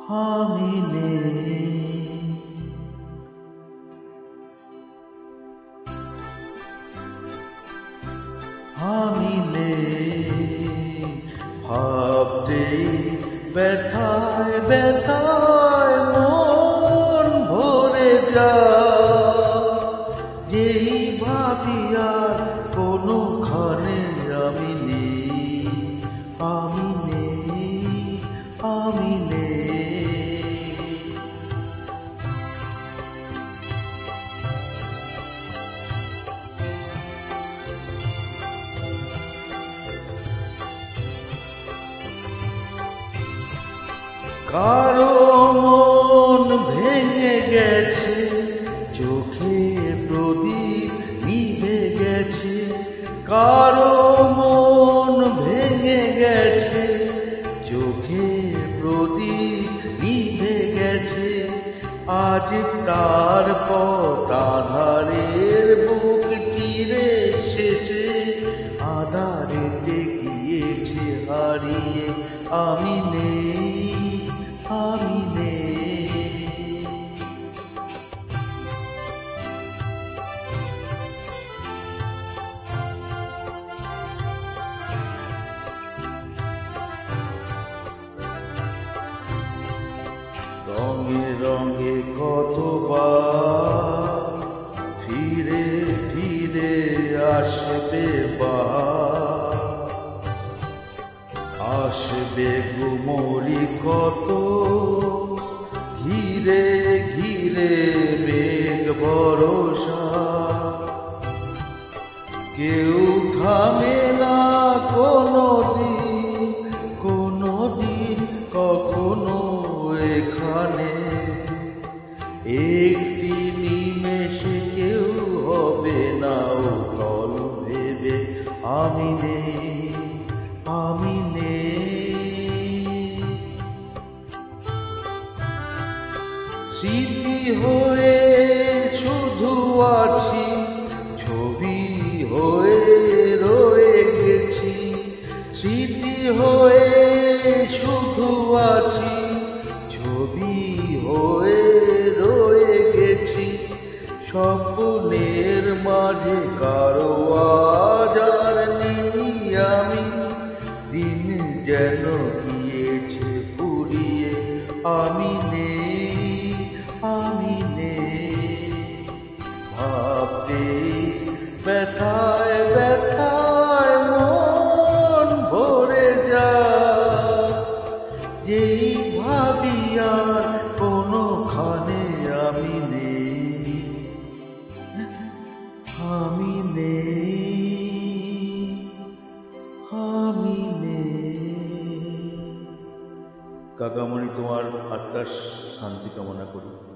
আমি নেই। আমি নেই ভাবতেই ব্যথায় ব্যথায় মন ভরে যায়। যেই ভাবি আর কোনোখানে আমি নেই। আমি নেই, আমি নেই। কারো মন ভেঙে গেছে, চোখের প্রদীপ নিভে গেছে। কারো মন ভেঙে গেছে, চোখের প্রদীপ নিভে গেছে। আজ তার পথ আধারের বুক চিরে এসেছে। আধারেতে গিয়েছে হারিয়ে। আমি নেই, আমি নেই। রঙে রঙে কতবার ফিরে ফিরে আসবে বাহার। আসবে গুমরি কত ঘিরে ঘিরে মেঘ ভরসা। কেউ থামে না কোনদিন, কোনদিন কখনো এখানে। একটি নিমেষে কেউ হবে না উতল ভেবে। আমি নেই, আমি নেই। স্মৃতি হয়ে শুধু আছি, ছবি হয়ে রয়ে গেছি। স্মৃতি হয়ে শুধু আছি, ছবি হয়ে রয়ে গেছি। স্বপ্নের মাঝে কারো আজ আর নেই আমি। দিন যেন গিয়েছে ফুরিয়ে। আমি নেই, আমি নেই। ভাবতে ব্যথায় ব্যথায় মন ভরে যায়। যেই ভাবি আর কোনোখানে আমি নেই। আমি নেই, আমি নেই। কাকামণি, তোমার আত্মার শান্তি কামনা করি।